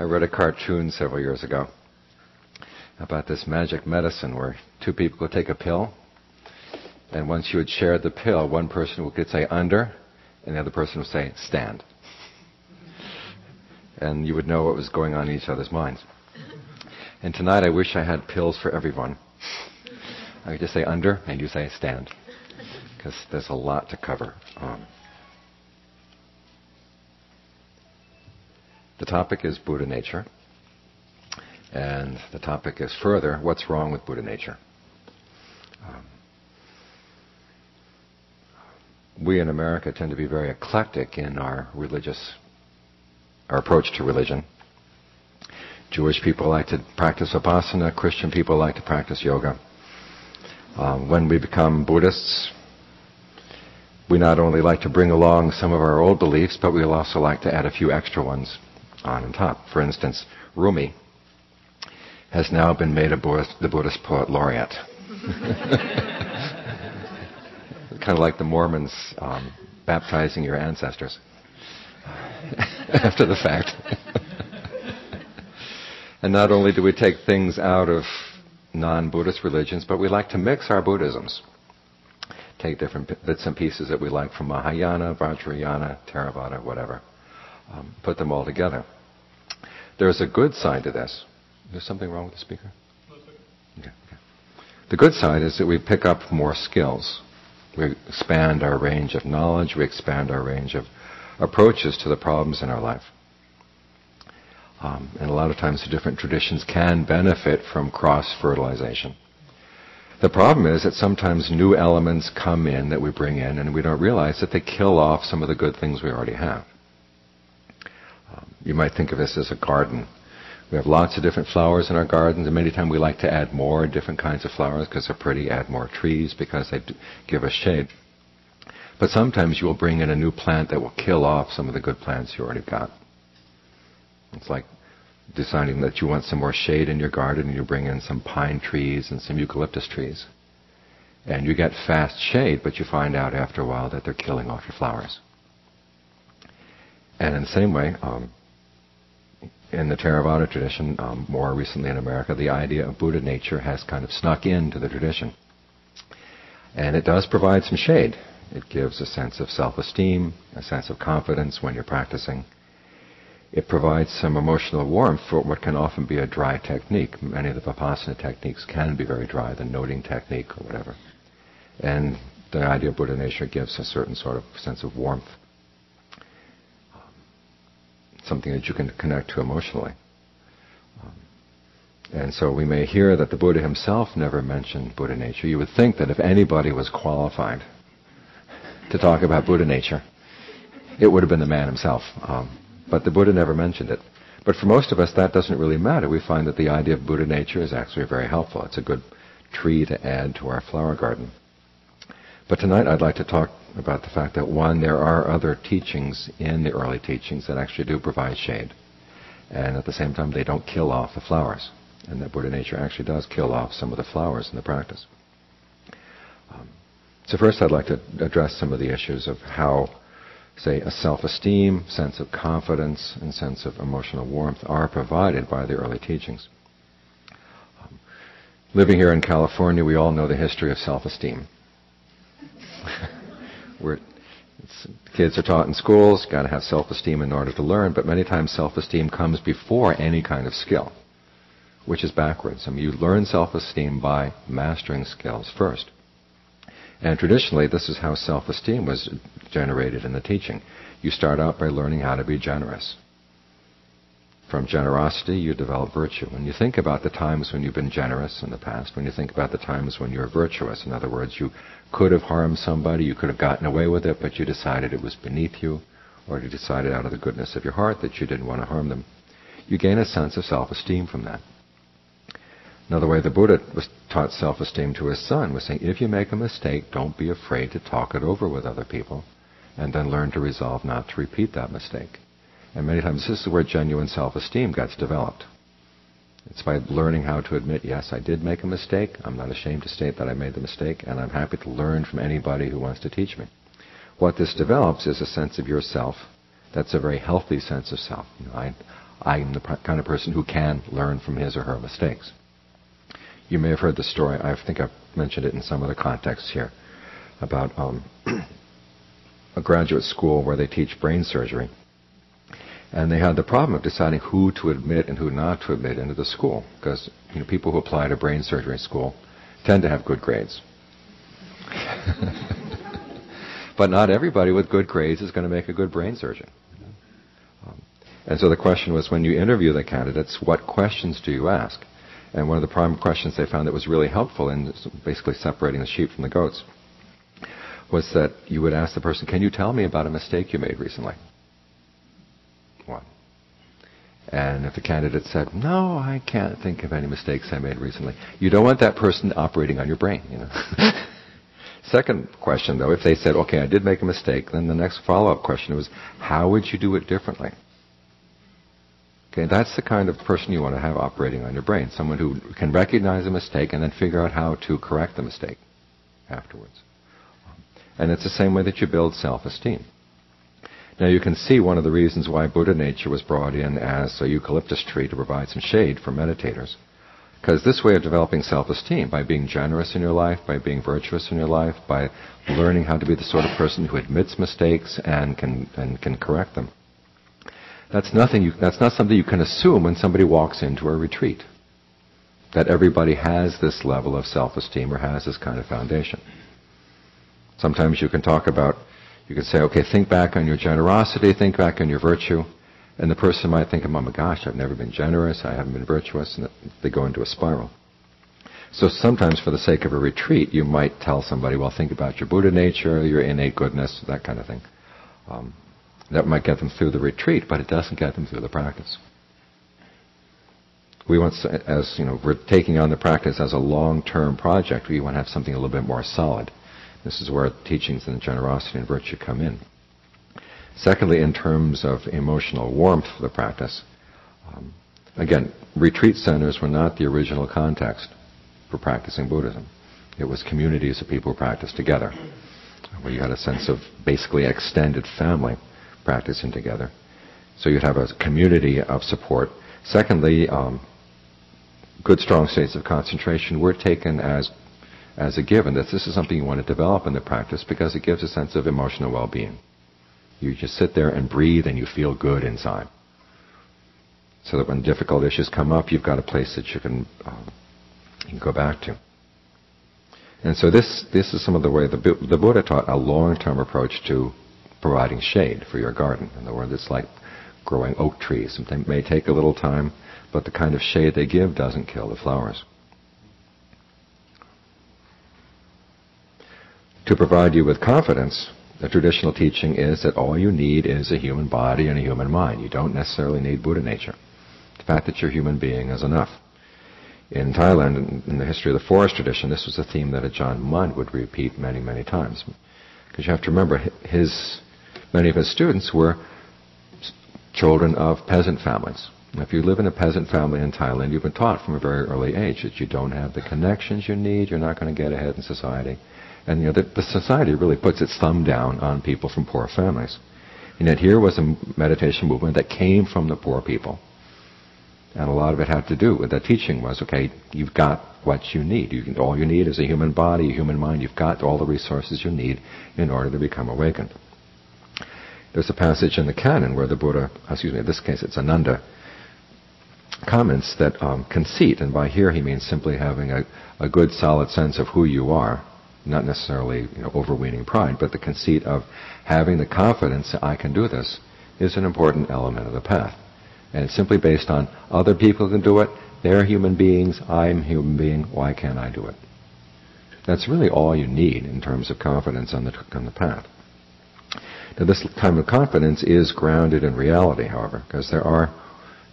I read a cartoon several years ago about this magic medicine where two people would take a pill, and once you had shared the pill, one person would say under, and the other person would say stand. And you would know what was going on in each other's minds. And tonight I wish I had pills for everyone. I could just say under, and you say stand, because there's a lot to cover. The topic is Buddha nature, and the topic is further, what's wrong with Buddha nature? We in America tend to be very eclectic in our approach to religion. Jewish people like to practice Vipassana, Christian people like to practice yoga. When we become Buddhists, we not only like to bring along some of our old beliefs, but we also like to add a few extra ones on top. For instance, Rumi has now been made the Buddhist poet laureate. Kind of like the Mormons baptizing your ancestors after the fact. And not only do we take things out of non-Buddhist religions, but we like to mix our Buddhisms. Take different bits and pieces that we like from Mahayana, Vajrayana, Theravada, whatever. Put them all together. There's a good side to this. Is there something wrong with the speaker? Okay. The good side is that we pick up more skills. We expand our range of knowledge. We expand our range of approaches to the problems in our life. And a lot of times the different traditions can benefit from cross-fertilization. The problem is that sometimes new elements come in that we bring in and we don't realize that they kill off some of the good things we already have. You might think of this as a garden. We have lots of different flowers in our gardens, and many times we like to add more different kinds of flowers because they're pretty, add more trees because they give us shade. But sometimes you will bring in a new plant that will kill off some of the good plants you already got. It's like deciding that you want some more shade in your garden, and you bring in some pine trees and some eucalyptus trees. And you get fast shade, but you find out after a while that they're killing off your flowers. And in the same way, in the Theravada tradition, more recently in America, the idea of Buddha nature has kind of snuck into the tradition. And it does provide some shade. It gives a sense of self-esteem, a sense of confidence when you're practicing. It provides some emotional warmth for what can often be a dry technique. Many of the Vipassana techniques can be very dry, the noting technique or whatever. And the idea of Buddha nature gives a certain sort of sense of warmth. Something that you can connect to emotionally. And so we may hear that the Buddha himself never mentioned Buddha nature. You would think that if anybody was qualified to talk about Buddha nature, it would have been the man himself. But the Buddha never mentioned it. But for most of us, that doesn't really matter. We find that the idea of Buddha nature is actually very helpful. It's a good tree to add to our flower garden. But tonight I'd like to talk about the fact that, one, there are other teachings in the early teachings that actually do provide shade. And at the same time, they don't kill off the flowers. And that Buddha nature actually does kill off some of the flowers in the practice. So first I'd like to address some of the issues of how, say, a self-esteem, sense of confidence, and sense of emotional warmth are provided by the early teachings. Living here in California, we all know the history of self-esteem. Kids are taught in schools, got to have self-esteem in order to learn, but many times self-esteem comes before any kind of skill, which is backwards. I mean, you learn self-esteem by mastering skills first. And traditionally, this is how self-esteem was generated in the teaching. You start out by learning how to be generous. From generosity, you develop virtue. When you think about the times when you've been generous in the past, when you think about the times when you're virtuous, in other words, you could have harmed somebody, you could have gotten away with it, but you decided it was beneath you, or you decided out of the goodness of your heart that you didn't want to harm them. You gain a sense of self-esteem from that. Another way the Buddha was taught self-esteem to his son was saying, if you make a mistake, don't be afraid to talk it over with other people, and then learn to resolve not to repeat that mistake. And many times this is where genuine self-esteem gets developed. It's by learning how to admit, yes, I did make a mistake. I'm not ashamed to state that I made the mistake, and I'm happy to learn from anybody who wants to teach me. What this develops is a sense of yourself that's a very healthy sense of self. I'm the kind of person who can learn from his or her mistakes. You may have heard the story, I think I've mentioned it in some other contexts here, about a graduate school where they teach brain surgery. And they had the problem of deciding who to admit and who not to admit into the school. Because people who apply to brain surgery school tend to have good grades. But not everybody with good grades is going to make a good brain surgeon. And so the question was, when you interview the candidates, what questions do you ask? And one of the prime questions they found that was really helpful in basically separating the sheep from the goats was that you would ask the person, can you tell me about a mistake you made recently? One. And if the candidate said, no, I can't think of any mistakes I made recently, you don't want that person operating on your brain, Second question, though, if they said, okay, I did make a mistake, then the next follow-up question was, how would you do it differently? Okay, that's the kind of person you want to have operating on your brain, someone who can recognize a mistake and then figure out how to correct the mistake afterwards. And it's the same way that you build self-esteem. Now you can see one of the reasons why Buddha nature was brought in as a eucalyptus tree to provide some shade for meditators. Because this way of developing self-esteem, by being generous in your life, by being virtuous in your life, by learning how to be the sort of person who admits mistakes and can correct them, that's not something you can assume when somebody walks into a retreat. That everybody has this level of self-esteem or has this kind of foundation. Sometimes you can say, okay, think back on your generosity, think back on your virtue, and the person might think, oh my gosh, I've never been generous, I haven't been virtuous, and they go into a spiral. So sometimes for the sake of a retreat, you might tell somebody, well, think about your Buddha nature, your innate goodness, that kind of thing. That might get them through the retreat, but it doesn't get them through the practice. We want, we're taking on the practice as a long-term project. We want to have something a little bit more solid. This is where teachings and generosity and virtue come in. Secondly, in terms of emotional warmth for the practice, again, retreat centers were not the original context for practicing Buddhism. It was communities of people who practiced together, where you had a sense of basically extended family practicing together. So you'd have a community of support. Secondly, good strong states of concentration were taken as a given, that this is something you want to develop in the practice because it gives a sense of emotional well-being. You just sit there and breathe and you feel good inside. So that when difficult issues come up, you've got a place that you can go back to. And so this is some of the way the Buddha taught a long-term approach to providing shade for your garden. In other words, it's like growing oak trees. Something may take a little time, but the kind of shade they give doesn't kill the flowers. To provide you with confidence, the traditional teaching is that all you need is a human body and a human mind. You don't necessarily need Buddha nature. The fact that you're a human being is enough. In Thailand, in the history of the forest tradition, this was a theme that Ajahn Mun would repeat many, many times. Because you have to remember, many of his students were children of peasant families. If you live in a peasant family in Thailand, you've been taught from a very early age that you don't have the connections you need, you're not going to get ahead in society. And the society really puts its thumb down on people from poor families. And yet here was a meditation movement that came from the poor people. And a lot of it had to do with that teaching was, okay, you've got what you need. All you need is a human body, a human mind. You've got all the resources you need in order to become awakened. There's a passage in the canon where the Buddha, in this case it's Ananda, comments that conceit, and by here he means simply having a good solid sense of who you are, not necessarily overweening pride, but the conceit of having the confidence that I can do this is an important element of the path. And it's simply based on other people can do it, they're human beings, I'm a human being, why can't I do it? That's really all you need in terms of confidence on the path. Now this kind of confidence is grounded in reality, however, because there are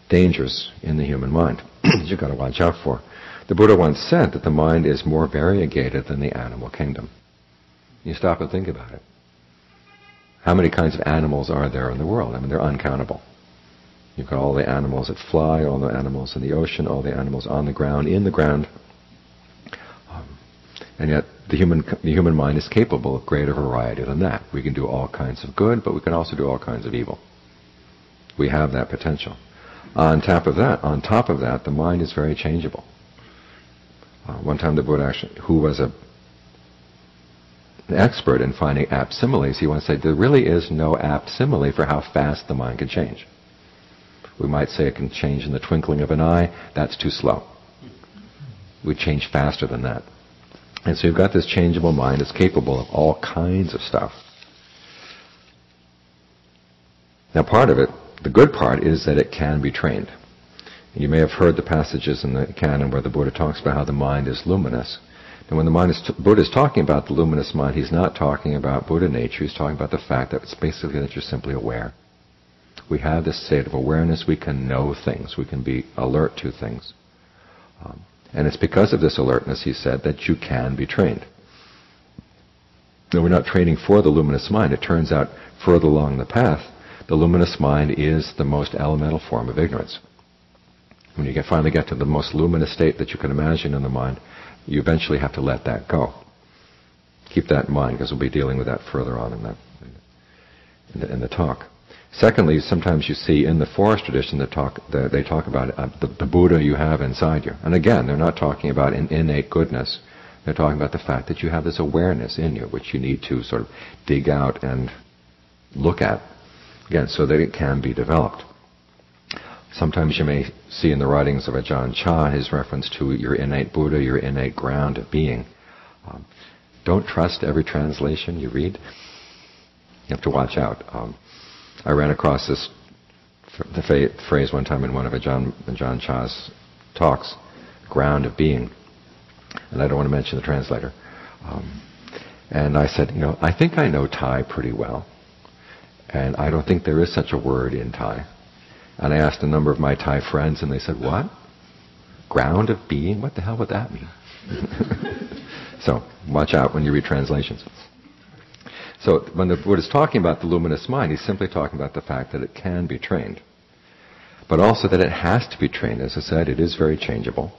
dangers in the human mind you've got to watch out for. The Buddha once said that the mind is more variegated than the animal kingdom. You stop and think about it. How many kinds of animals are there in the world? I mean, they're uncountable. You've got all the animals that fly, all the animals in the ocean, all the animals on the ground, in the ground. And yet the human mind is capable of greater variety than that. We can do all kinds of good, but we can also do all kinds of evil. We have that potential. On top of that, the mind is very changeable. One time the Buddha who was an expert in finding apt similes, he once said, there really is no apt simile for how fast the mind can change. We might say it can change in the twinkling of an eye. That's too slow. We change faster than that. And so you've got this changeable mind that's capable of all kinds of stuff. Now part of it, the good part, is that it can be trained. And you may have heard the passages in the canon where the Buddha talks about how the mind is luminous. And when the Buddha is talking about the luminous mind, he's not talking about Buddha nature. He's talking about the fact that it's basically that you're simply aware. We have this state of awareness. We can know things. We can be alert to things. And it's because of this alertness, he said, that you can be trained. Now, we're not training for the luminous mind. It turns out, further along the path, the luminous mind is the most elemental form of ignorance. When you finally get to the most luminous state that you can imagine in the mind, you eventually have to let that go. Keep that in mind, because we'll be dealing with that further on in the talk. Secondly, sometimes you see in the forest tradition they talk about the Buddha you have inside you. And again, they're not talking about an innate goodness. They're talking about the fact that you have this awareness in you, which you need to sort of dig out and look at, again, so that it can be developed. Sometimes you may see in the writings of Ajahn Chah his reference to your innate Buddha, your innate ground of being. Don't trust every translation you read. You have to watch out. I ran across the phrase one time in one of Ajahn Chah's talks, ground of being. And I don't want to mention the translator. And I said, I think I know Thai pretty well. And I don't think there is such a word in Thai. And I asked a number of my Thai friends, and they said, what? Ground of being? What the hell would that mean? So, watch out when you read translations. So, when the Buddha is talking about the luminous mind, he's simply talking about the fact that it can be trained. But also that it has to be trained. As I said, it is very changeable.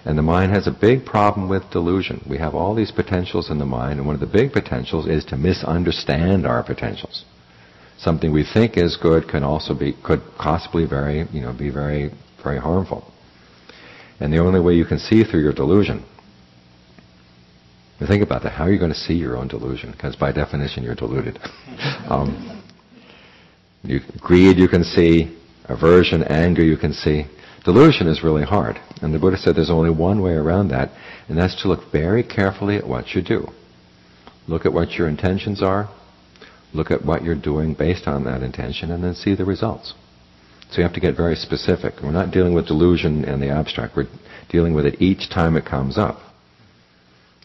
And the mind has a big problem with delusion. We have all these potentials in the mind, and one of the big potentials is to misunderstand our potentials. Something we think is good could possibly be very, very harmful. And the only way you can see through your delusion, think about that, how are you going to see your own delusion? Because by definition you're deluded. Greed you can see, aversion, anger you can see. Delusion is really hard. And the Buddha said there's only one way around that, and that's to look very carefully at what you do. Look at what your intentions are. Look at what you're doing based on that intention, and then see the results. So you have to get very specific. We're not dealing with delusion in the abstract. We're dealing with it each time it comes up.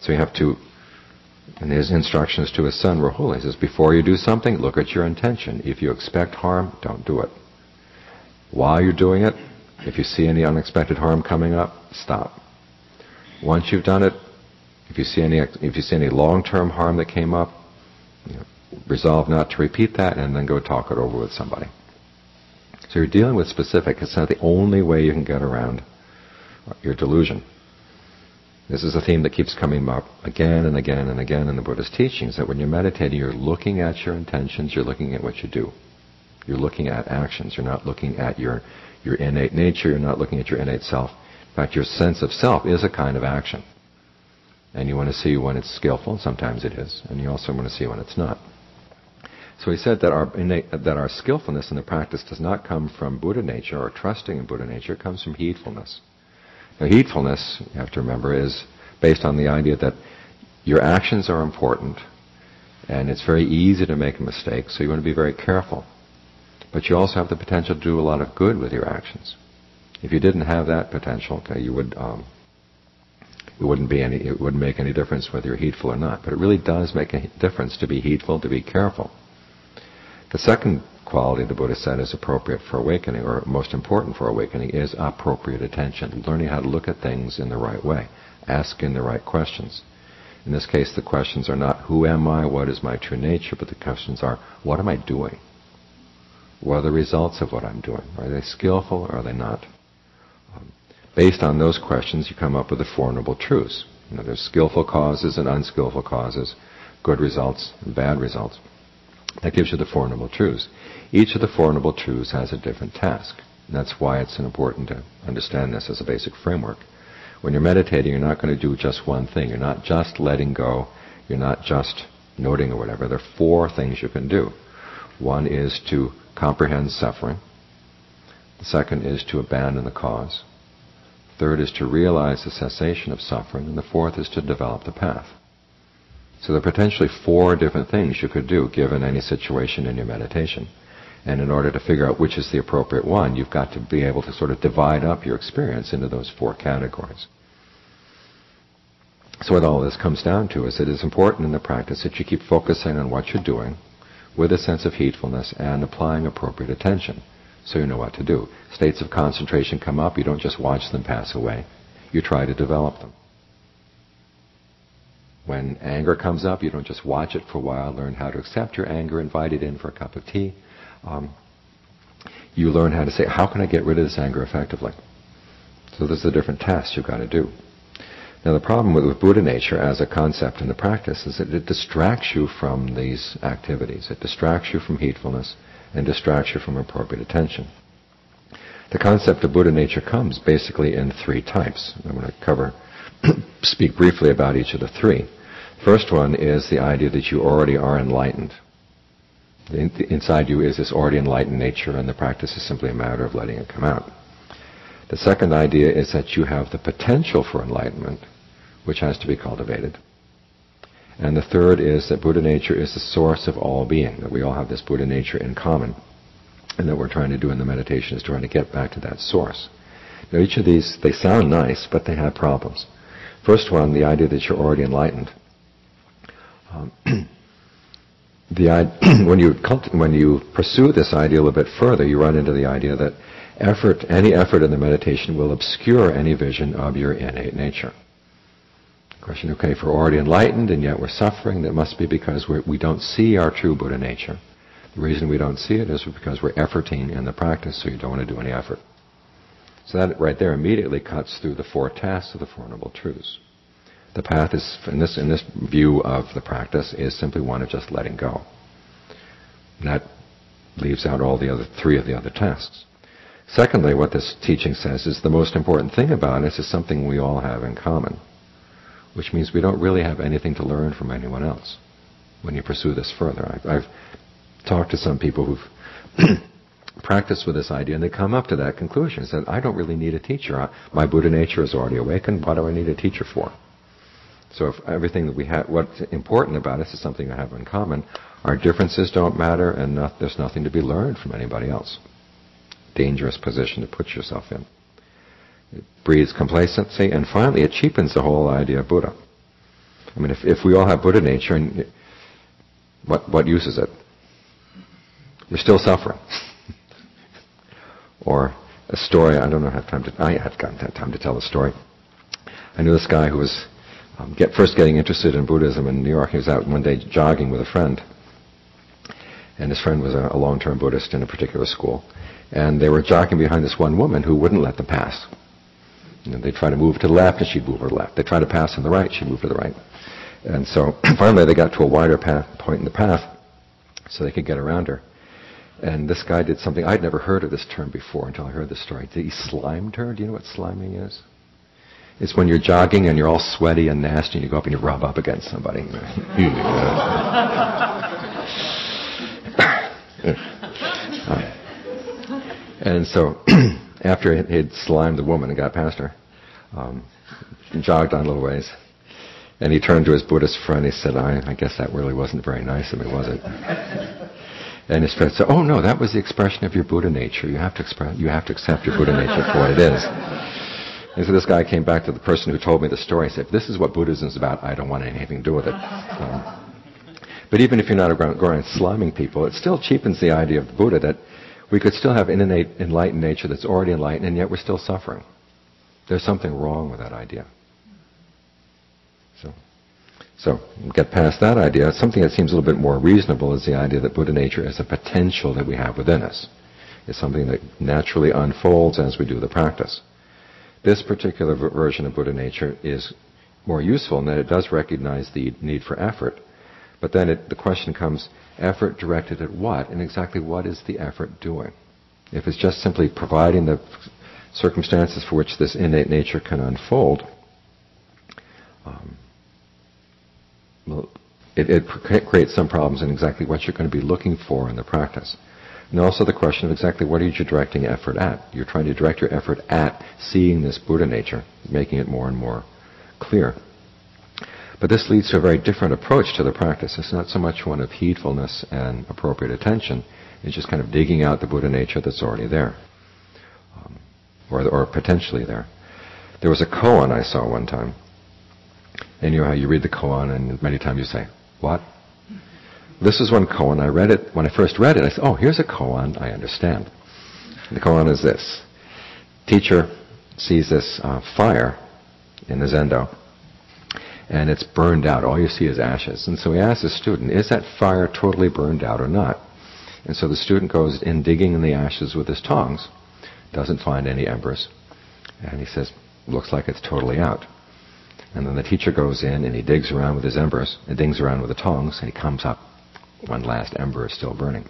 So you have to, in his instructions to his son, Rahul, he says, before you do something, look at your intention. If you expect harm, don't do it. While you're doing it, if you see any unexpected harm coming up, stop. Once you've done it, if you see any long-term harm that came up, resolve not to repeat that, and then go talk it over with somebody. So you're dealing with specific. It's not the only way you can get around your delusion. This is a theme that keeps coming up again and again and again in the Buddha's teachings, that when you're meditating, you're looking at your intentions, you're looking at what you do. You're looking at actions. You're not looking at your innate nature. You're not looking at your innate self. In fact, your sense of self is a kind of action. And you want to see when it's skillful, and sometimes it is, and you also want to see when it's not. So he said that our skillfulness in the practice does not come from Buddha nature or trusting in Buddha nature. It comes from heedfulness. Now, heedfulness, you have to remember, is based on the idea that your actions are important, and it's very easy to make a mistake, so you want to be very careful. But you also have the potential to do a lot of good with your actions. If you didn't have that potential, it wouldn't make any difference whether you're heedful or not. But it really does make a difference to be heedful, to be careful. The second quality the Buddha said is appropriate for awakening, or most important for awakening, is appropriate attention. Learning how to look at things in the right way, asking the right questions. In this case, the questions are not, who am I, what is my true nature, but the questions are, what am I doing? What are the results of what I'm doing? Are they skillful or are they not? Based on those questions, you come up with the Four Noble Truths. There's skillful causes and unskillful causes, good results and bad results. That gives you the Four Noble Truths. Each of the Four Noble Truths has a different task. And that's why it's important to understand this as a basic framework. When you're meditating, you're not going to do just one thing. You're not just letting go. You're not just noting or whatever. There are 4 things you can do. One is to comprehend suffering. The second is to abandon the cause. Third is to realize the cessation of suffering. And the fourth is to develop the path. So there are potentially 4 different things you could do given any situation in your meditation. And in order to figure out which is the appropriate one, you've got to be able to sort of divide up your experience into those 4 categories. So what all this comes down to is it is important in the practice that you keep focusing on what you're doing with a sense of heedfulness and applying appropriate attention so you know what to do. States of concentration come up, you don't just watch them pass away. You try to develop them. When anger comes up, you don't just watch it for a while, learn how to accept your anger, invite it in for a cup of tea. You learn how to say, how can I get rid of this anger effectively? So there's the different tasks you've got to do. Now the problem with Buddha nature as a concept in the practice is that it distracts you from these activities. It distracts you from heedfulness and distracts you from appropriate attention. The concept of Buddha nature comes basically in 3 types. I'm going to speak briefly about each of the 3. First one is the idea that you already are enlightened. Inside you is this already enlightened nature, and the practice is simply a matter of letting it come out. The second idea is that you have the potential for enlightenment, which has to be cultivated. And the third is that Buddha nature is the source of all being, that we all have this Buddha nature in common. And that what we're trying to do in the meditation is trying to get back to that source. Now each of these, they sound nice, but they have problems. First one, the idea that you're already enlightened. When you pursue this idea a little bit further, you run into the idea that any effort in the meditation will obscure any vision of your innate nature. Question, okay, if we're already enlightened and yet we're suffering, that must be because we don't see our true Buddha nature. The reason we don't see it is because we're efforting in the practice, so you don't want to do any effort. So that right there immediately cuts through the 4 tasks of the Four Noble Truths. The path is, in this view of the practice, is simply one of just letting go. And that leaves out all the other 3 of the other tasks. Secondly, what this teaching says is the most important thing about us is something we all have in common, which means we don't really have anything to learn from anyone else when you pursue this further. I've talked to some people who've practiced with this idea, and they come up to that conclusion. They said, I don't really need a teacher. My Buddha nature is already awakened. What do I need a teacher for? So if everything that we have, what's important about us is something we have in common, our differences don't matter, and there's nothing to be learned from anybody else. Dangerous position to put yourself in. It breeds complacency, and finally it cheapens the whole idea of Buddha. I mean, if we all have Buddha nature, and what use is it? You're still suffering. Or a story, I don't know, I have gotten time to tell a story. I knew this guy who was first getting interested in Buddhism in New York. He was out one day jogging with a friend. And his friend was a long-term Buddhist in a particular school. And they were jogging behind this one woman who wouldn't let them pass. They'd try to move to the left, and she'd move to the left. They'd try to pass on the right, she'd move to the right. And so finally they got to a wider point in the path so they could get around her. And this guy did something, I'd never heard of this term before until I heard this story. He slimed her. Do you know what sliming is? It's when you're jogging and you're all sweaty and nasty and you go up and you rub up against somebody. And so after he'd slimed the woman and got past her, he jogged on a little ways. And he turned to his Buddhist friend. He said, I guess that really wasn't very nice of me, was it? And his friend said, oh no, that was the expression of your Buddha nature. You have to accept your Buddha nature for what it is. And so this guy came back to the person who told me the story and said, if this is what Buddhism is about, I don't want anything to do with it. But even if you're not going around sliming people, it still cheapens the idea of the Buddha that we could still have an innate enlightened nature that's already enlightened, and yet we're still suffering. There's something wrong with that idea. So get past that idea. Something that seems a little bit more reasonable is the idea that Buddha nature is a potential that we have within us. It's something that naturally unfolds as we do the practice. This particular version of Buddha nature is more useful in that it does recognize the need for effort. But then the question comes, effort directed at what? And exactly what is the effort doing? If it's just simply providing the circumstances for which this innate nature can unfold, it creates some problems in exactly what you're going to be looking for in the practice. And also the question of exactly what are you directing effort at? You're trying to direct your effort at seeing this Buddha nature, making it more and more clear. But this leads to a very different approach to the practice. It's not so much one of heedfulness and appropriate attention. It's just kind of digging out the Buddha nature that's already there, or potentially there. There was a koan I saw one time. And you know how you read the koan and many times you say, what? This is one koan. I read it, when I first read it, I said, oh, here's a koan I understand. And the koan is this. Teacher sees this fire in the zendo, and it's burned out. All you see is ashes. And so he asks the student, is that fire totally burned out or not? And so the student goes in digging in the ashes with his tongs, doesn't find any embers, and he says, looks like it's totally out. And then the teacher goes in and he digs around with his embers, and digs around with the tongs, and he comes up, one last ember is still burning.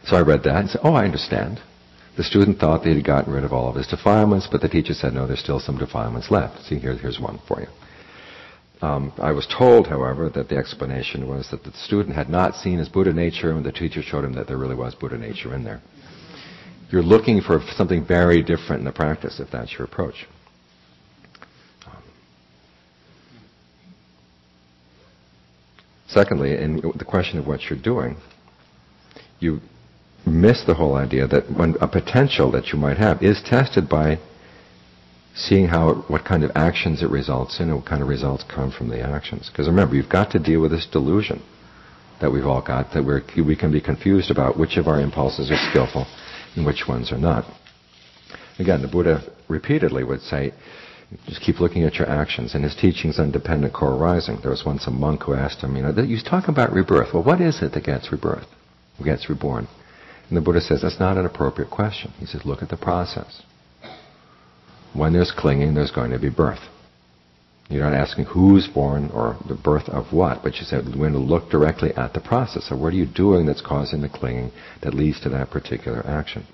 So I read that and said, oh, I understand. The student thought that he had gotten rid of all of his defilements, but the teacher said, no, there's still some defilements left. See, here's one for you. I was told, however, that the explanation was that the student had not seen his Buddha nature, and the teacher showed him that there really was Buddha nature in there. You're looking for something very different in the practice if that's your approach. Secondly, in the question of what you're doing, you miss the whole idea that when a potential that you might have is tested by seeing what kind of actions it results in and what kind of results come from the actions. Because remember, you've got to deal with this delusion that we've all got, that we can be confused about which of our impulses are skillful and which ones are not. Again, the Buddha repeatedly would say, just keep looking at your actions. In his teachings on dependent co-arising, there was once a monk who asked him, you talk about rebirth. Well, what is it that gets rebirth? Who gets reborn? And the Buddha says, that's not an appropriate question. He says, look at the process. When there's clinging, there's going to be birth. You're not asking who's born or the birth of what, but you said we're going to look directly at the process. So what are you doing that's causing the clinging that leads to that particular action?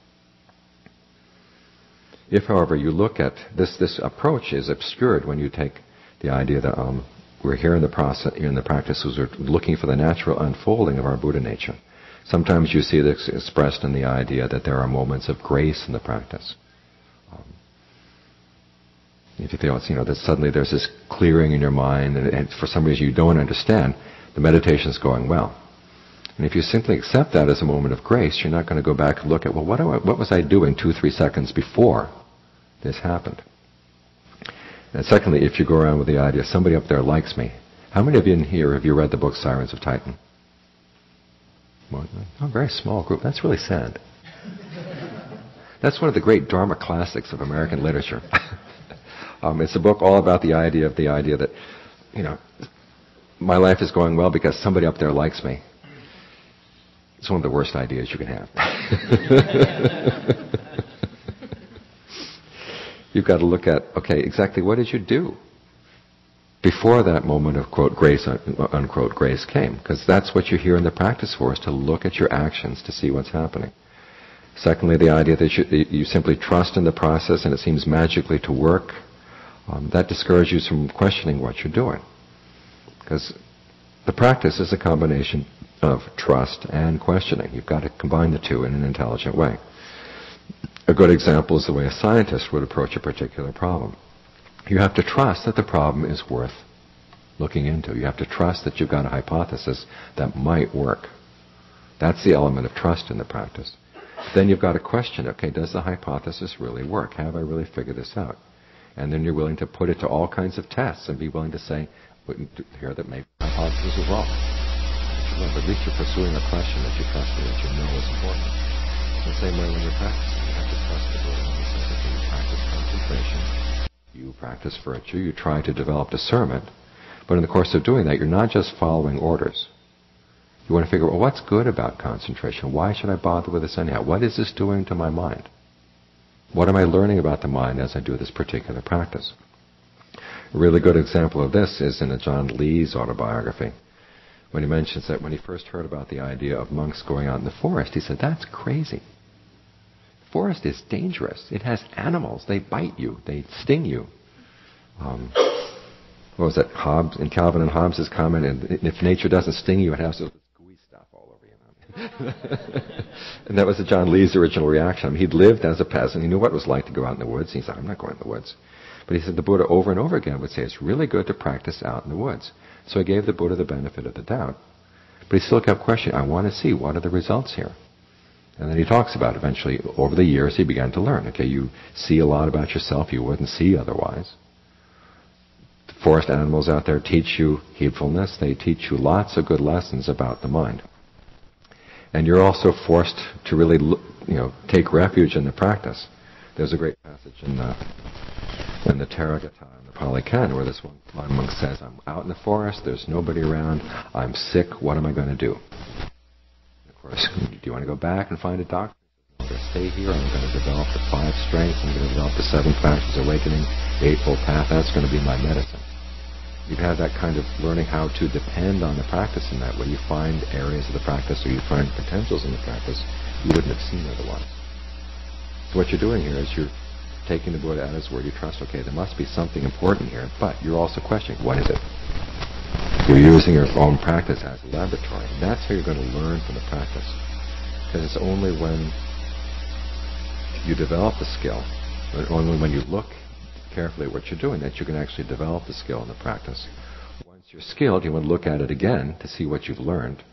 If, however, you look at this approach is obscured when you take the idea that we're here in the process, in the practices, we're looking for the natural unfolding of our Buddha nature. Sometimes you see this expressed in the idea that there are moments of grace in the practice. If you feel that suddenly there's this clearing in your mind, and for some reason you don't understand, the meditation's going well. And if you simply accept that as a moment of grace, you're not going to go back and look at, well, what was I doing 2-3 seconds before this happened? And secondly, if you go around with the idea, somebody up there likes me. How many of you in here have you read the book Sirens of Titan? Well, a very small group. That's really sad. That's one of the great Dharma classics of American literature. It's a book all about the idea that, my life is going well because somebody up there likes me. It's one of the worst ideas you can have. You've got to look at, exactly what did you do before that moment of, quote, grace, unquote, grace came? Because that's what you're here in the practice for, is to look at your actions to see what's happening. Secondly, the idea that you simply trust in the process and it seems magically to work, that discourages you from questioning what you're doing. Because the practice is a combination of trust and questioning. You've got to combine the two in an intelligent way. A good example is the way a scientist would approach a particular problem. You have to trust that the problem is worth looking into. You have to trust that you've got a hypothesis that might work. That's the element of trust in the practice. Then you've got to question, does the hypothesis really work? Have I really figured this out? And then you're willing to put it to all kinds of tests and be willing to say, here, that maybe the hypothesis is wrong. But at least you're pursuing a question that you trust and that you know is important. The same way when you're practicing, you have to trust the Buddha in the sense that you practice concentration, you practice virtue, you try to develop discernment. But in the course of doing that, you're not just following orders. You want to figure out, what's good about concentration? Why should I bother with this anyhow? What is this doing to my mind? What am I learning about the mind as I do this particular practice? A really good example of this is in John Lee's autobiography, when he mentions that when he first heard about the idea of monks going out in the forest, he said, that's crazy. forest is dangerous. It has animals. They bite you. They sting you. What was that? Hobbes, in Calvin and Hobbes' comment, and if nature doesn't sting you, it has to gooey stuff all over you. And that was John Lee's original reaction. I mean, he'd lived as a peasant. He knew what it was like to go out in the woods. He said, I'm not going in the woods. But he said the Buddha over and over again would say, it's really good to practice out in the woods. So he gave the Buddha the benefit of the doubt. But he still kept questioning, I want to see, what are the results here? And then he talks about eventually, over the years, he began to learn. Okay, you see a lot about yourself you wouldn't see otherwise. The forest animals out there teach you heedfulness. They teach you lots of good lessons about the mind. And you're also forced to really, take refuge in the practice. There's a great passage in the Theravada, in the Pali Canon, where this one monk says, I'm out in the forest, there's nobody around, I'm sick, what am I going to do? Of course, do you want to go back and find a doctor? I'm going to stay here, I'm going to develop the 5 strengths, I'm going to develop the 7 factors awakening, the Eightfold Path, that's going to be my medicine. You've had that kind of learning how to depend on the practice in that way. You find areas of the practice, or you find potentials in the practice you wouldn't have seen otherwise. So what you're doing here is you're taking the Buddha at his word. You trust, okay, there must be something important here, but you're also questioning, what is it? You're using your own practice as a laboratory. And that's how you're going to learn from the practice. Because it's only when you develop the skill, only when you look carefully at what you're doing, that you can actually develop the skill in the practice. Once you're skilled, you want to look at it again to see what you've learned.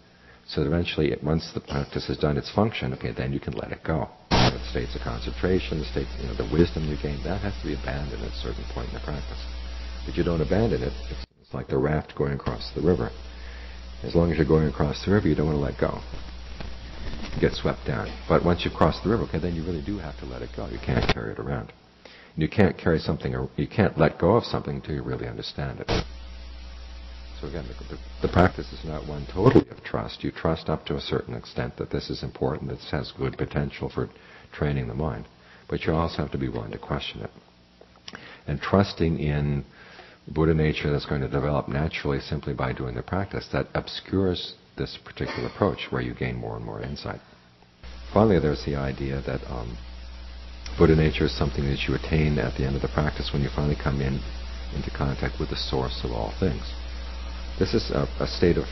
So eventually, once the practice has done its function, okay, then you can let it go. The states of concentration, the wisdom you gain, that has to be abandoned at a certain point in the practice. If you don't abandon it, it's like the raft going across the river. As long as you're going across the river, you don't want to let go. You get swept down. But once you've crossed the river, okay, then you really do have to let it go. You can't carry it around. And you can't carry something, or you can't let go of something until you really understand it. So again, the practice is not one totally of trust. You trust up to a certain extent that this is important, this has good potential for training the mind. But you also have to be willing to question it. And trusting in Buddha nature that's going to develop naturally simply by doing the practice, that obscures this particular approach where you gain more and more insight. Finally, there's the idea that Buddha nature is something that you attain at the end of the practice when you finally come into contact with the source of all things. This is a particular,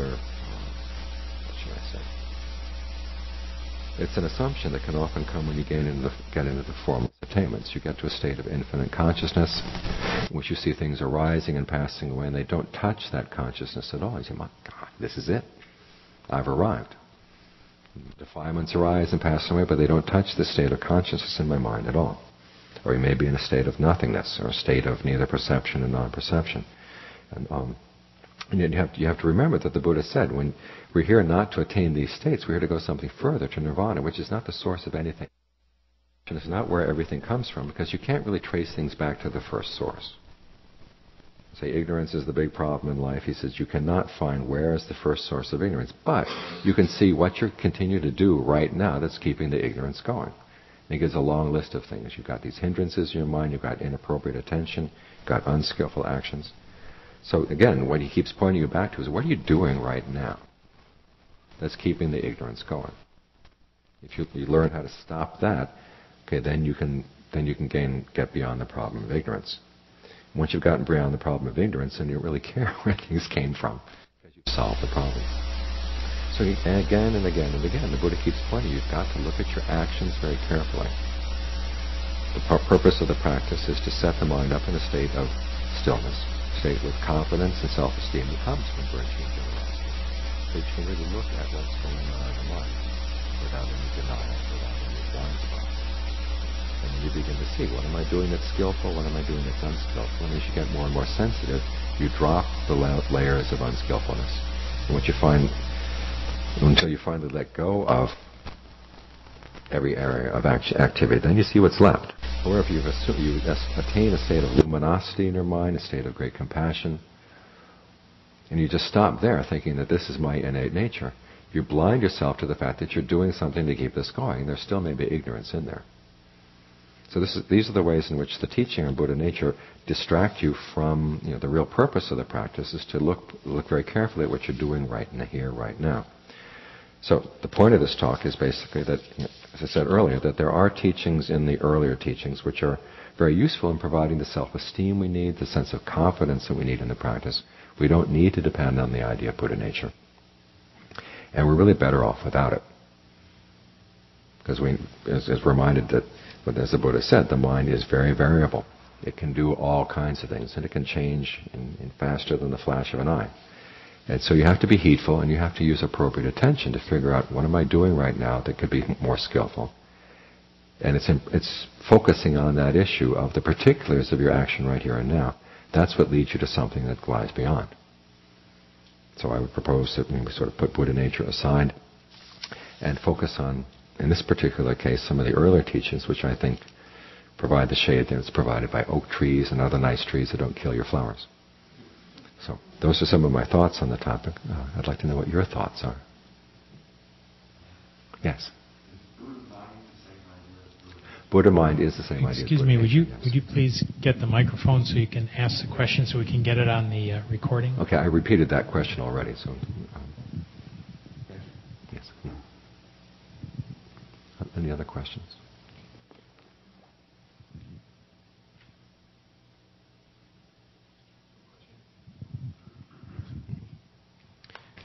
what should I say? It's an assumption that can often come when you get into the formless attainments. You get to a state of infinite consciousness in which you see things arising and passing away, and they don't touch that consciousness at all. You say, my God, this is it. I've arrived. Defilements arise and pass away, but they don't touch the state of consciousness in my mind at all. Or you may be in a state of nothingness, or a state of neither perception and non-perception. And yet you have to remember that the Buddha said, when we're here not to attain these states, we're here to go something further, to nirvana, which is not the source of anything. It's not where everything comes from, because you can't really trace things back to the first source. Say ignorance is the big problem in life. He says you cannot find where is the first source of ignorance, but you can see what you continue to do right now that's keeping the ignorance going. And he gives a long list of things. You've got these hindrances in your mind, you've got inappropriate attention, you've got unskillful actions. So again, what he keeps pointing you back to is, what are you doing right now that's keeping the ignorance going? If you learn how to stop that, okay, then you can get beyond the problem of ignorance. Once you've gotten beyond the problem of ignorance, then you don't really care where things came from, because you've solved the problem. So again and again and again, the Buddha keeps pointing, you've got to look at your actions very carefully. The purpose of the practice is to set the mind up in a state of stillness, a state with confidence and self-esteem that comes from virtue and generosity. So you can really look at what's going on in the mind without any denial, without any blind spots. And then you begin to see, what am I doing that's skillful, what am I doing that's unskillful? And as you get more and more sensitive, you drop the layers of unskillfulness. And what you find, until you finally let go of every area of activity, then you see what's left. However, you attain a state of luminosity in your mind, a state of great compassion, and you just stop there thinking that this is my innate nature. You blind yourself to the fact that you're doing something to keep this going. There still may be ignorance in there. So these are the ways in which the teaching on Buddha nature distract you from the real purpose of the practice, is to look very carefully at what you're doing right in the here, right now. So the point of this talk is basically that, as I said earlier, that there are teachings in the earlier teachings which are very useful in providing the self-esteem we need, the sense of confidence that we need in the practice. We don't need to depend on the idea of Buddha nature. And we're really better off without it. Because we, as reminded that, as the Buddha said, the mind is very variable. It can do all kinds of things, and it can change in faster than the flash of an eye. And so you have to be heedful, and you have to use appropriate attention to figure out, what am I doing right now that could be more skillful? And it's focusing on that issue of the particulars of your action right here and now. That's what leads you to something that glides beyond. So I would propose that we sort of put Buddha nature aside and focus on, in this particular case, some of the earlier teachings, which I think provide the shade that's provided by oak trees and other nice trees that don't kill your flowers. So those are some of my thoughts on the topic. I'd like to know what your thoughts are. Yes? Buddha mind is the same idea. Excuse me, would you please get the microphone so you can ask the question so we can get it on the recording? Okay, I repeated that question already. So, yes. Any other questions?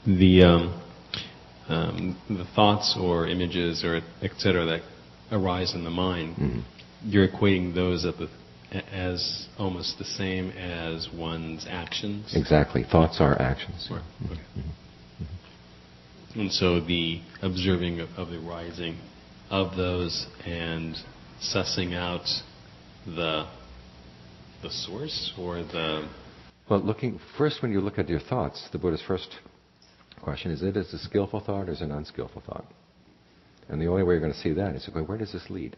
The thoughts or images or etc. that arise in the mind, you're equating those as almost the same as one's actions? Exactly. Thoughts are actions. Right. Okay. And so the observing of the rising of those and sussing out the source or the... Well, first when you look at your thoughts, the Buddha's first question is it a skillful thought or is it an unskillful thought? And the only way you're going to see that is to go, where does this lead?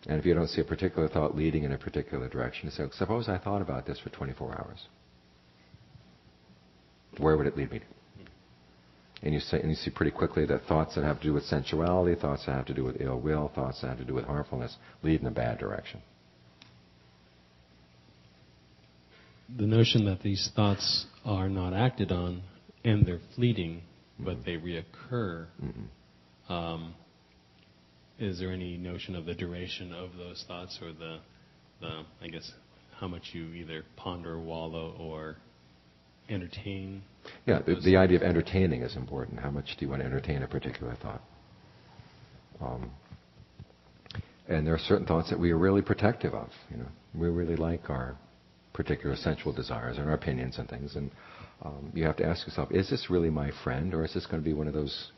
And if you don't see a particular thought leading in a particular direction, you say, suppose I thought about this for 24 hours. Where would it lead me to? And you see pretty quickly that thoughts that have to do with sensuality, thoughts that have to do with ill will, thoughts that have to do with harmfulness, lead in a bad direction. The notion that these thoughts are not acted on and they're fleeting, but they reoccur. Is there any notion of the duration of those thoughts, or the I guess how much you either ponder, wallow, or entertain? Yeah, the idea of entertaining is important. How much do you want to entertain a particular thought? And there are certain thoughts that we are really protective of. We really like our particular sensual desires and our opinions and things, and you have to ask yourself, is this really my friend, or is this going to be one of those,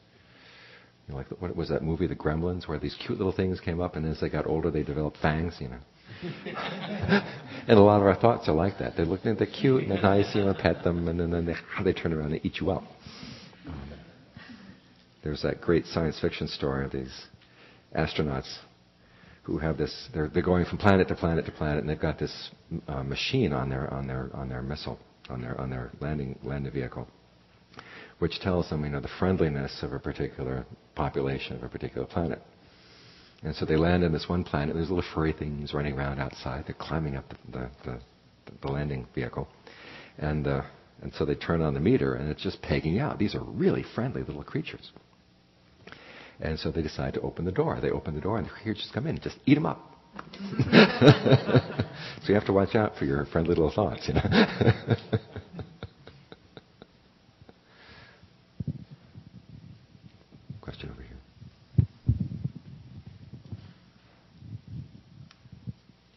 like what was that movie, The Gremlins, where these cute little things came up and as they got older they developed fangs, And a lot of our thoughts are like that. They're cute and they're nice, pet them, and then they turn around and eat you up. There's that great science fiction story of these astronauts who have this. They're going from planet to planet to planet, and they've got this machine on their missile, on their landing vehicle, which tells them the friendliness of a particular population of a particular planet. And so they land on this one planet. There's little furry things running around outside. They're climbing up the landing vehicle, and so they turn on the meter, and it's just pegging out. These are really friendly little creatures. And so they decide to open the door. They open the door, and the creatures come in and just eat them up. So you have to watch out for your friendly little thoughts, Question over here.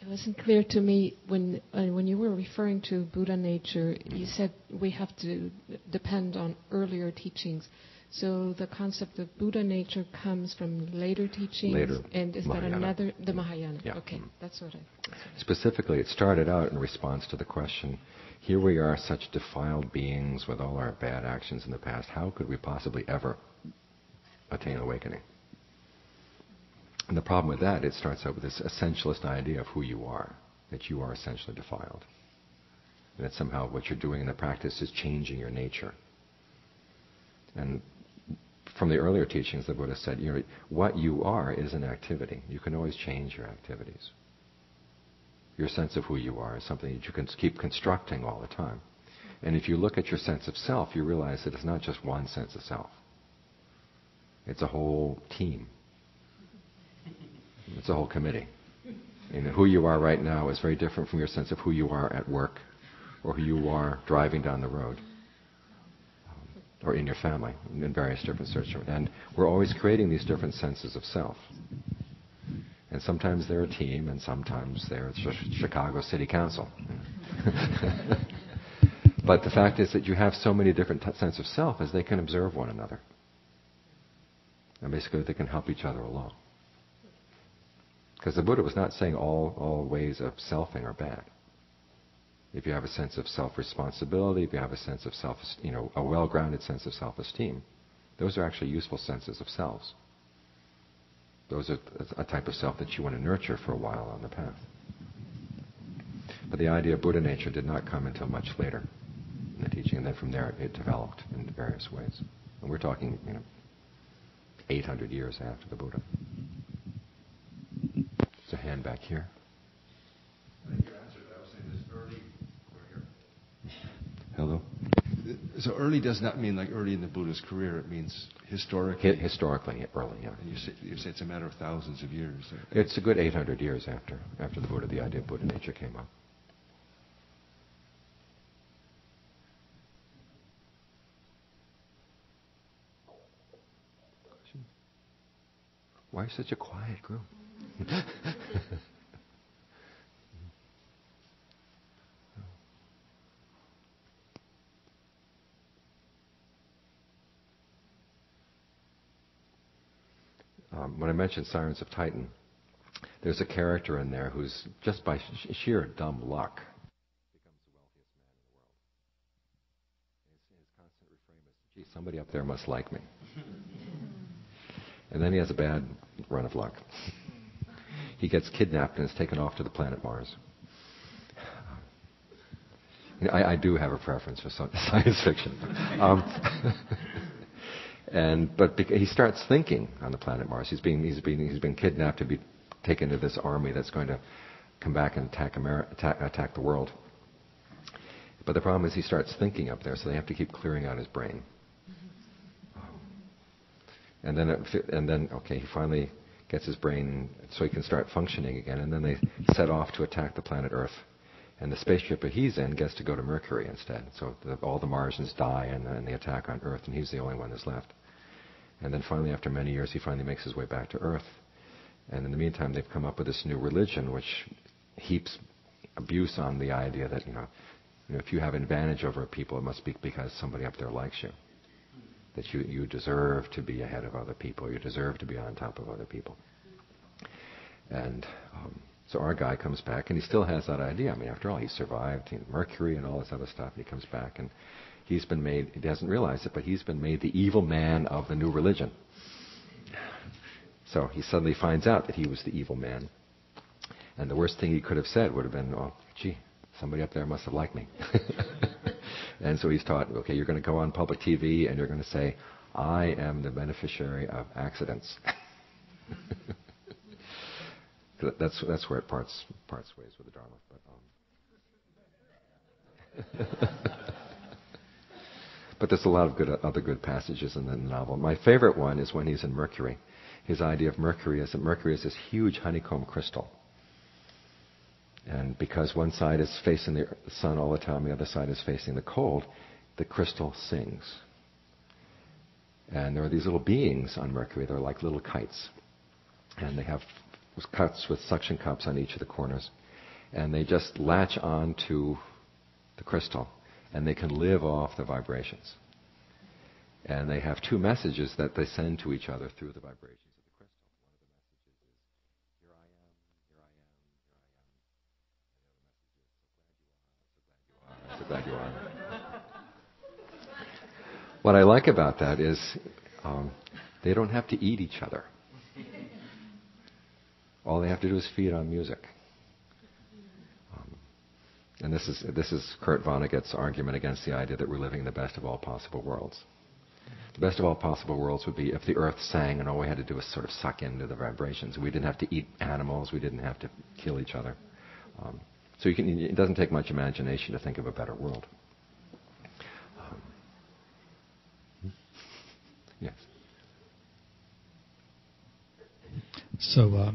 It wasn't clear to me when you were referring to Buddha nature, you said we have to depend on earlier teachings. So the concept of Buddha nature comes from later teachings? Later. And is Mahayana. that another, the Mahayana? Yeah. Okay, that's what I... Specifically, it started out in response to the question, here we are, such defiled beings with all our bad actions in the past. How could we possibly ever attain awakening? And the problem with that, it starts out with this essentialist idea of who you are, that you are essentially defiled. And that somehow what you're doing in the practice is changing your nature. And from the earlier teachings, the Buddha said, what you are is an activity. You can always change your activities. Your sense of who you are is something that you can keep constructing all the time. And if you look at your sense of self, you realize that it's not just one sense of self. It's a whole team. It's a whole committee. And who you are right now is very different from your sense of who you are at work, or who you are driving down the road, or in your family, in various different circumstances. And we're always creating these different senses of self. And sometimes they're a team, and sometimes they're Chicago City Council. But the fact is that you have so many different senses of self as they can observe one another. And basically they can help each other along. Because the Buddha was not saying all ways of selfing are bad. If you have a sense of self-responsibility, if you have a sense of a well-grounded sense of self-esteem, those are actually useful senses of selves. Those are a type of self that you want to nurture for a while on the path. But the idea of Buddha nature did not come until much later in the teaching, and then from there it developed in various ways. And we're talking, 800 years after the Buddha. There's a hand back here. I think you answered that. I was saying this early. Hello? So early does not mean like early in the Buddha's career. It means historically. Historically, early, yeah. And you say it's a matter of thousands of years. It's a good 800 years after the Buddha, the idea of Buddha nature came up. Why such a quiet group? When I mentioned Sirens of Titan, there's a character in there who's just by sheer dumb luck becomes the wealthiest man in the world. His constant refrain is, gee, somebody up there must like me. And then he has a bad run of luck. He gets kidnapped and is taken off to the planet Mars. I do have a preference for science fiction. But he starts thinking on the planet Mars. He's been kidnapped to be taken to this army that's going to come back and attack the world. But the problem is he starts thinking up there, so they have to keep clearing out his brain. And then he finally gets his brain so he can start functioning again. And then they set off to attack the planet Earth. And the spaceship that he's in gets to go to Mercury instead. So all the Martians die in the attack on Earth, and he's the only one that's left. And then finally, after many years, he finally makes his way back to Earth. And in the meantime, they've come up with this new religion, which heaps abuse on the idea that if you have an advantage over people, it must be because somebody up there likes you. That you deserve to be ahead of other people. You deserve to be on top of other people. And so our guy comes back, and he still has that idea. I mean, after all, he survived Mercury and all this other stuff, and he comes back, and he's been made, he doesn't realize it, but he's been made the evil man of the new religion. So he suddenly finds out that he was the evil man. And the worst thing he could have said would have been, oh, gee, somebody up there must have liked me. And so he's taught, okay, you're going to go on public TV and you're going to say, I am the beneficiary of accidents. That's where it parts ways with the Dharma. But there's a lot of other good passages in the novel. My favorite one is when he's in Mercury. His idea of Mercury is that Mercury is this huge honeycomb crystal. And because one side is facing the sun all the time, the other side is facing the cold, the crystal sings. And there are these little beings on Mercury. They're like little kites. And they have cuts with suction cups on each of the corners. And they just latch on to the crystal. And they can live off the vibrations. And they have two messages that they send to each other through the vibrations of the crystal. One of the messages is, here I am, here I am, here I am. And the other message is, so glad you are, so glad you are. What I like about that is they don't have to eat each other. All they have to do is feed on music. And this is Kurt Vonnegut's argument against the idea that we're living in the best of all possible worlds. The best of all possible worlds would be if the earth sang and all we had to do was sort of suck into the vibrations. We didn't have to eat animals. We didn't have to kill each other. So it doesn't take much imagination to think of a better world. Yes. So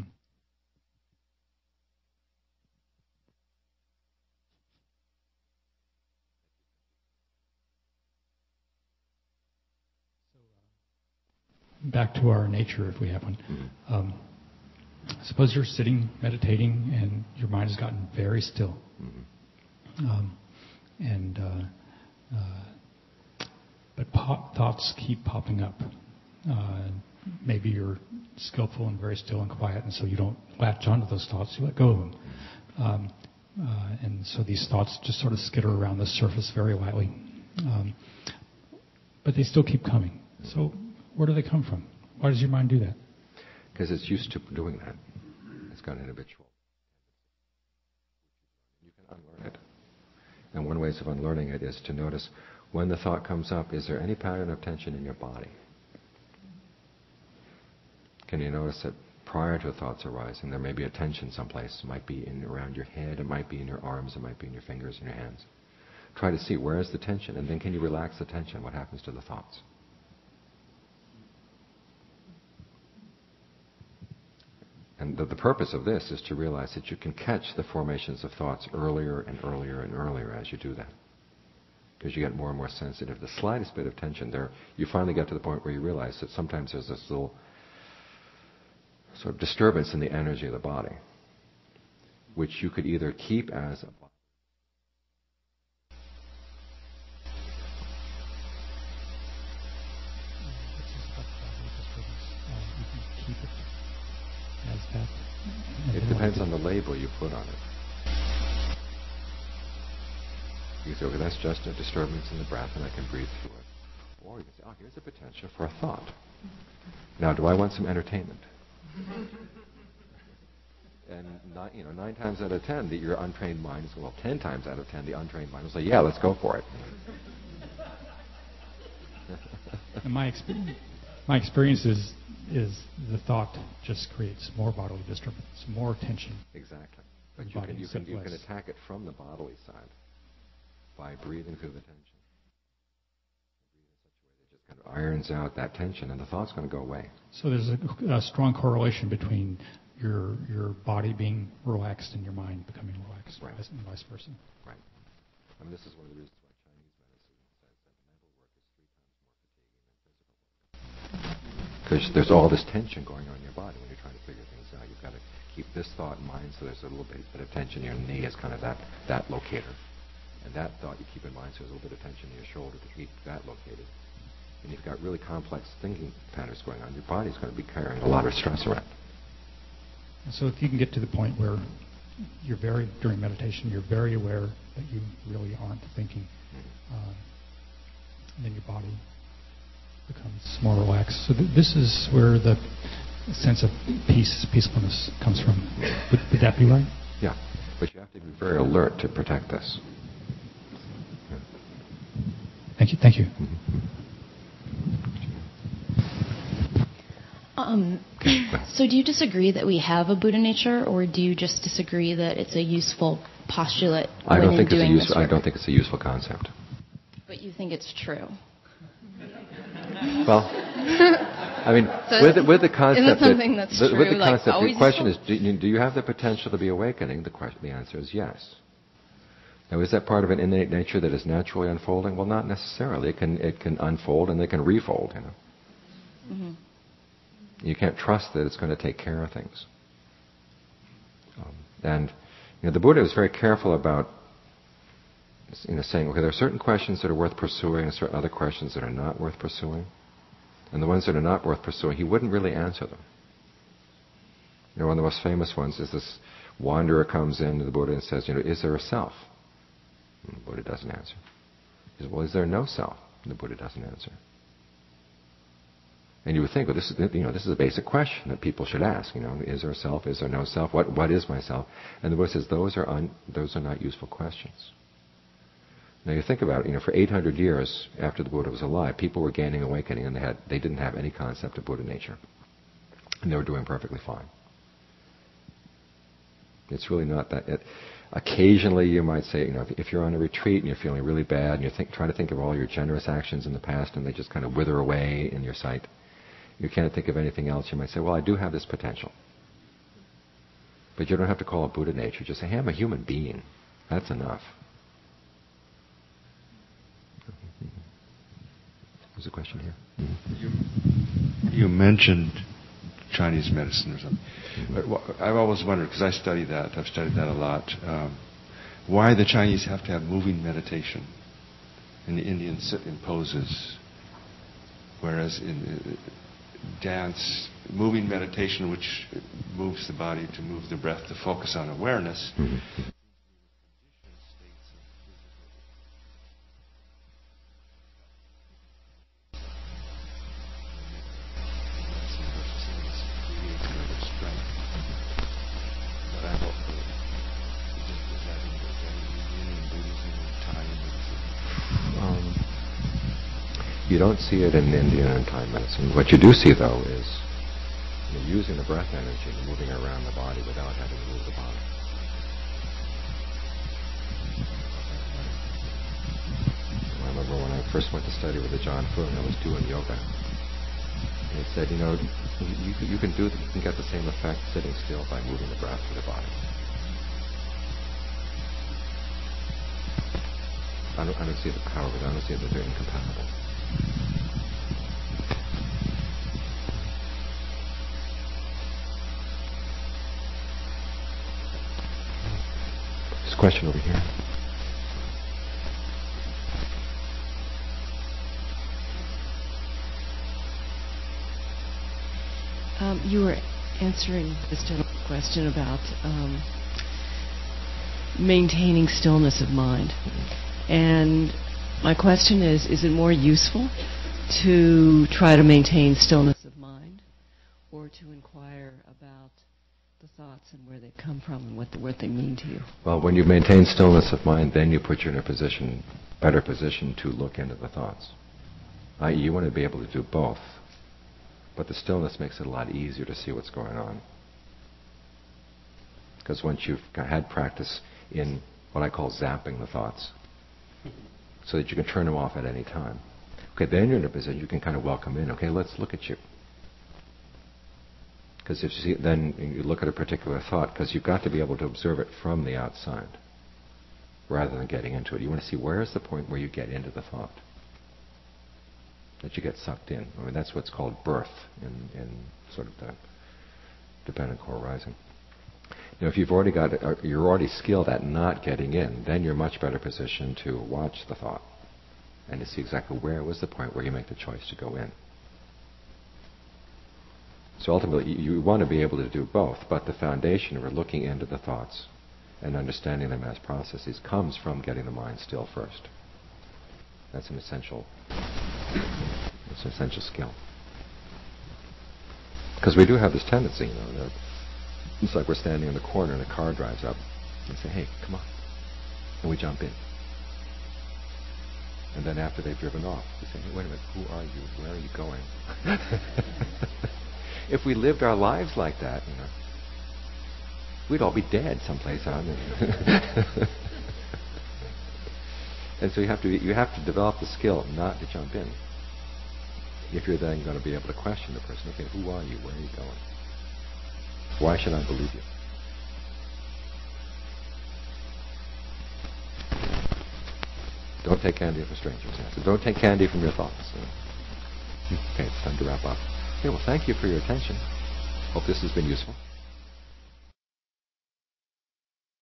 back to our nature, if we have one. Suppose you're sitting, meditating, and your mind has gotten very still. But thoughts keep popping up. Maybe you're skillful and very still and quiet, and so you don't latch onto those thoughts, you let go of them. And so these thoughts just sort of skitter around the surface very lightly. But they still keep coming. So where do they come from? Why does your mind do that? Because it's used to doing that. It's got an habitual. You can unlearn it. And one way of unlearning it is to notice when the thought comes up, is there any pattern of tension in your body? Can you notice that prior to thoughts arising, there may be a tension someplace? It might be around your head, it might be in your arms, it might be in your fingers and your hands. Try to see where is the tension, and then can you relax the tension? What happens to the thoughts? And the purpose of this is to realize that you can catch the formations of thoughts earlier and earlier and earlier as you do that. Because you get more and more sensitive. The slightest bit of tension there, you finally get to the point where you realize that sometimes there's this little sort of disturbance in the energy of the body, which you could either keep as a It depends on the label you put on it. You can say, okay, that's just a disturbance in the breath and I can breathe through it. Or you can say, oh, here's a potential for a thought. Now, do I want some entertainment? And 9 times out of 10, your untrained mind is, 10 times out of 10, the untrained mind will say, yeah, let's go for it. And my experience is the thought just creates more bodily disturbance, more tension. Exactly. But you can attack it from the bodily side by breathing through the tension. Breathe in such a way that it just kind of irons out that tension, and the thought's going to go away. So there's a strong correlation between your body being relaxed and your mind becoming relaxed, right, and vice versa. Right. I mean, this is one of the reasons why Chinese medicine says that mental work is 3 times more fatiguing than physical work. Because there's all this tension going on in your body when you're trying to figure things out. You've got to keep this thought in mind, so there's a little bit of tension in your knee is kind of that locator. And that thought you keep in mind, so there's a little bit of tension in your shoulder to keep that located. And you've got really complex thinking patterns going on. Your body's going to be carrying a lot of stress around. So if you can get to the point where during meditation, you're very aware that you really aren't thinking, then your body becomes more relaxed. So this is where the sense of peacefulness comes from. Would that be right? Yeah, but you have to be very alert to protect this. Yeah. Thank you. So do you disagree that we have a Buddha nature, or do you just disagree that it's a useful postulate I don't think it's a useful concept. But you think it's true? Well, I mean, so with the concept, isn't something that's true, with the concept, like, the question is, do you have the potential to be awakening? The answer is yes. Now, is that part of an innate nature that is naturally unfolding? Well, not necessarily. It can unfold and it can refold. Mm-hmm. You can't trust that it's going to take care of things. And the Buddha was very careful about saying, okay, there are certain questions that are worth pursuing and certain other questions that are not worth pursuing. And the ones that are not worth pursuing, he wouldn't really answer them. One of the most famous ones is this wanderer comes in to the Buddha and says, is there a self? And the Buddha doesn't answer. He says, well, is there no self? And the Buddha doesn't answer. And you would think, well, this is a basic question that people should ask. Is there a self? Is there no self? What is myself? And the Buddha says those are not useful questions. Now you think about it. For 800 years after the Buddha was alive, people were gaining awakening, and they didn't have any concept of Buddha nature, and they were doing perfectly fine. It's really not that. Occasionally, you might say, if you're on a retreat and you're feeling really bad, and you try to think of all your generous actions in the past, and they just kind of wither away in your sight. you can't think of anything else, you might say, well, I do have this potential. But you don't have to call it Buddha nature. Just say, hey, I'm a human being. That's enough. There's a question here. You mentioned Chinese medicine or something. But I've always wondered, because I study that, I've studied that a lot, why the Chinese have to have moving meditation and the Indians sit in poses, whereas in dance, moving meditation, which moves the body to move the breath to focus on awareness, You don't see it in Indian and Thai medicine. What you do see, though, is using the breath energy and moving around the body without having to move the body. I remember when I first went to study with the John Phương, I was doing yoga. And he said, you can get the same effect sitting still by moving the breath through the body. I don't see the power, but I don't see that they're incompatible. There's a question over here. You were answering this gentleman's question about maintaining stillness of mind. And my question is it more useful to try to maintain stillness of mind or to inquire about the thoughts and where they come from and what they mean to you? Well, when you maintain stillness of mind, then you put you in a better position to look into the thoughts. I.e., you want to be able to do both. But the stillness makes it a lot easier to see what's going on. Because once you've had practice in what I call zapping the thoughts, so that you can turn them off at any time. Okay, then you're in a position you can kind of welcome in. Okay, let's look at you. Because if you see, then you look at a particular thought, because you've got to be able to observe it from the outside, rather than getting into it. You want to see where is the point where you get into the thought, that you get sucked in. I mean, that's what's called birth in sort of the dependent core rising. Now, if you're already skilled at not getting in, then you're much better positioned to watch the thought and to see exactly where was the point where you make the choice to go in. So ultimately, you want to be able to do both, but the foundation for looking into the thoughts and understanding them as processes comes from getting the mind still first. That's an essential skill. Because we do have this tendency, that it's like we're standing in the corner and a car drives up and we say, hey, come on. And we jump in. And then after they've driven off, we say, hey, wait a minute, who are you? Where are you going? If we lived our lives like that, we'd all be dead someplace out there. And so you have to develop the skill not to jump in. If you're then going to be able to question the person, okay, who are you? Where are you going? Why should I believe you? Don't take candy from strangers. So don't take candy from your thoughts. Okay, it's time to wrap up. Okay, well, thank you for your attention. Hope this has been useful.